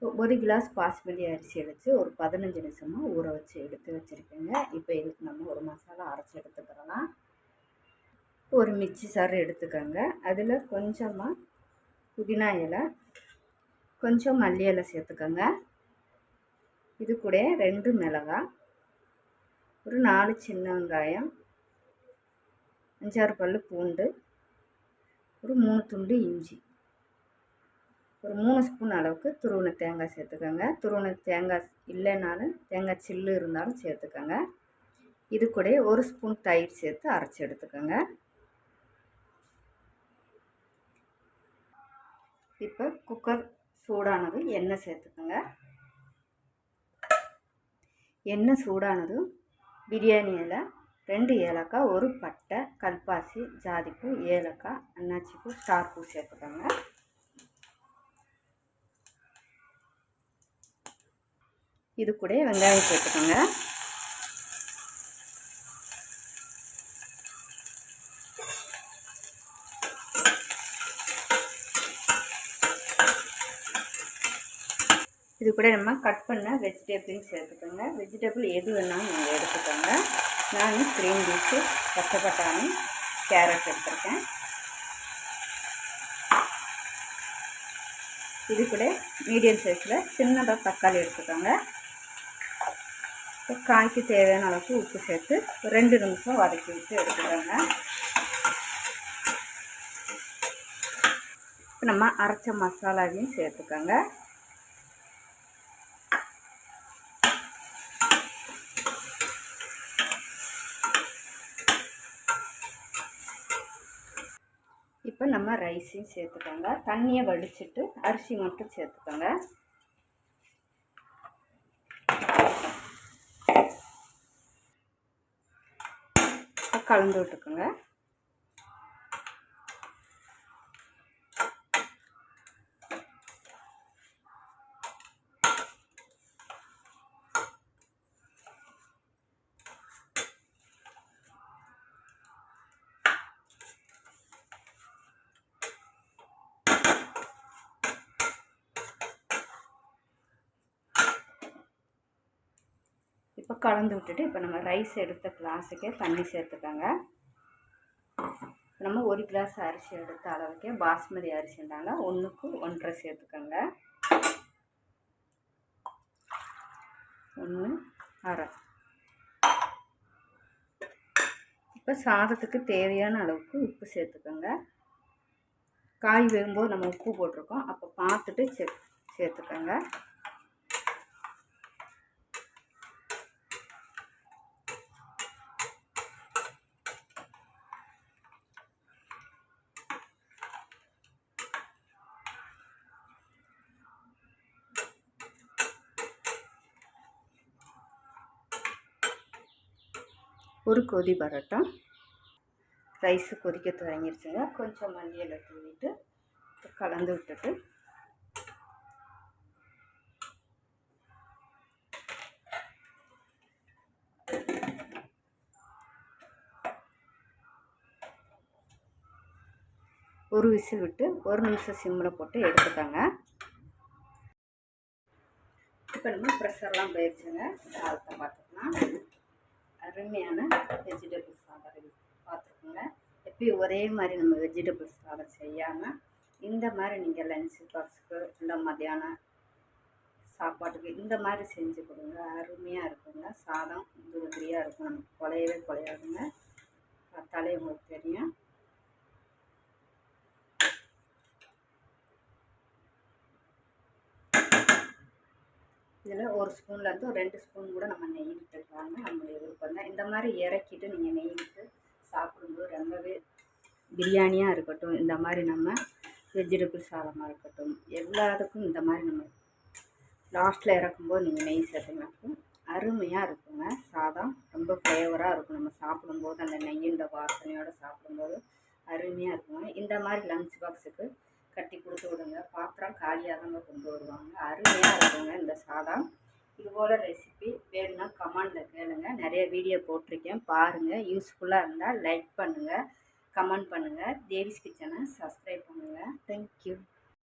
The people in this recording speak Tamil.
1 கிளாஸ் பாஸ்மதி அரிசி எடுத்து ஒரு 15 நிமிஷமாக ஊற வச்சு எடுத்து வச்சுருக்கேங்க. இப்போ இதுக்கு நம்ம ஒரு மசாலா அரைச்சி எடுத்துக்கிறலாம். ஒரு மிக்ஸி சாறு எடுத்துக்கோங்க. அதில் கொஞ்சமாக புதினா இலை, கொஞ்சம் மல்லி இலை சேர்த்துக்கோங்க. இது கூட 2 மிளகாய், ஒரு 4 சின்ன வெங்காயம், 5-6 பல் பூண்டு, ஒரு 3 துண்டு இஞ்சி, ஒரு 3 ஸ்பூன் அளவுக்கு துருவின தேங்காய் சேர்த்துக்கோங்க. துருவின தேங்காய் இல்லைனாலும் தேங்காய் சில்லு இருந்தாலும் சேர்த்துக்கோங்க. இது கூட 1 ஸ்பூன் தயிர் சேர்த்து அரைச்சி எடுத்துக்கோங்க. இப்போ குக்கர் சூடானது எண்ணெய் சேர்த்துக்கோங்க. எண்ணெய் சூடானதும் பிரியாணி இலை, 2 ஏலக்காய், 1 பட்டை, கல்பாசி, ஜாதிப்பூ, ஏலக்காய், அன்னாச்சிப்பூ, ஸ்டார் பூ சேர்த்துக்கோங்க. இது கூட வெங்காயம் சேர்த்துக்கோங்க. இது கூட நம்ம கட் பண்ண வெஜிடபிள் சேர்த்துக்கோங்க. வெஜிடபிள் எது வேணாலும் நீங்கள் எடுத்துக்கோங்க. நான் க்ரீன் பீன்ஸு, பச்சை பட்டாணி, கேரட் எடுத்துருக்கேன். இது கூட மீடியம் சைஸில் சின்னதாக தக்காளி எடுத்துக்கோங்க. காய்க்கு தேவையான அளவுக்கு உப்பு சேர்த்து 2 நிமிஷம் வதக்கி விட்டு எடுத்துக்கோங்க. இப்போ நம்ம அரைச்ச மசாலாவையும் சேர்த்துக்கோங்க. இப்போ நம்ம ரைஸையும் சேர்த்துக்கோங்க. தண்ணியை வடிச்சிட்டு அரிசி மட்டும் சேர்த்துக்கோங்க. கலந்து விட்டுக்கோங்க. இப்போ கலந்து விட்டுட்டு இப்போ நம்ம ரைஸ் எடுத்த கிளாஸுக்கே தண்ணி சேர்த்துக்கோங்க. நம்ம 1 கிளாஸ் அரிசி எடுத்த அளவுக்கே பாஸ்மதி அரிசினால 1க்கு 1.5 சேர்த்துக்கோங்க. 1.5. இப்போ சாதத்துக்கு தேவையான அளவுக்கு உப்பு சேர்த்துக்கோங்க. காய் வேகும்போது நம்ம உப்பு போட்டிருக்கோம், அப்போ பார்த்துட்டு சேர்த்துக்கோங்க. ஒரு கொதி வரட்டும். ரைஸு கொதிக்க தொடங்கிடுச்சுங்க. கொஞ்சம் மல்லி இலை தூவிட்டு கலந்து விட்டுட்டு ஒரு விசில் விட்டு 1 நிமிஷம் சிம்மில் போட்டு எடுத்துக்கோங்க. இப்போ நம்ம ப்ரெஷர்லாம் போயிடுச்சுங்க. சாதத்தை பார்த்துக்கலாம். அருமையான வெஜிடபிள்ஸ் சாதம் பார்த்துக்கோங்க. எப்பயும் ஒரே மாதிரி நம்ம வெஜிடபிள்ஸ் சாதம் செய்யாமல் இந்த மாதிரி நீங்கள் லஞ்ச் பாக்ஸுக்கு இல்லை மத்தியானம் சாப்பாட்டுக்கு இந்த மாதிரி செஞ்சு கொடுங்க. அருமையாக இருக்குங்க. சாதம் உதிரியாக இருக்கும், நமக்கு குலையவே குலையாதுங்க. பார்த்தாலே உங்களுக்கு தெரியும். இதில் 1 ஸ்பூன்லேருந்து 2 ஸ்பூன் கூட நம்ம நெய் விட்டுக்கலாங்க. நம்மளுடைய விருப்பம் தான். இந்த மாதிரி இறக்கிட்டு நீங்கள் நெய் விட்டு சாப்பிடும்போது ரொம்பவே பிரியாணியாக இருக்கட்டும், இந்த மாதிரி நம்ம வெஜிடபிள் சாதமாக இருக்கட்டும், எல்லாத்துக்கும் இந்த மாதிரி நம்ம லாஸ்ட்டில் இறக்கும்போது நீங்கள் நெய் சேர்த்துனாக்கும் அருமையாக இருக்குங்க. சாதம் ரொம்ப ஃப்ளேவராக இருக்கும். நம்ம சாப்பிடும்போது அந்த நெய்யின் வாசனையோடு சாப்பிடும்போது அருமையாக இருக்குங்க. இந்த மாதிரி லஞ்ச் பாக்ஸுக்கு கட்டி கொடுத்து விடுங்க. பாத்திரம் காலியாக தாங்க கொண்டு வருவாங்க. அருமையாக இருக்குங்க இந்த சாதம். இதுபோல் ரெசிபி வேணும்னா கமெண்டில் கேளுங்க. நிறைய வீடியோ போட்டிருக்கேன், பாருங்கள். யூஸ்ஃபுல்லாக இருந்தால் லைக் பண்ணுங்கள், கமெண்ட் பண்ணுங்கள். தேவிஸ் கிச்சனை சப்ஸ்கிரைப் பண்ணுங்கள். தேங்க்யூ.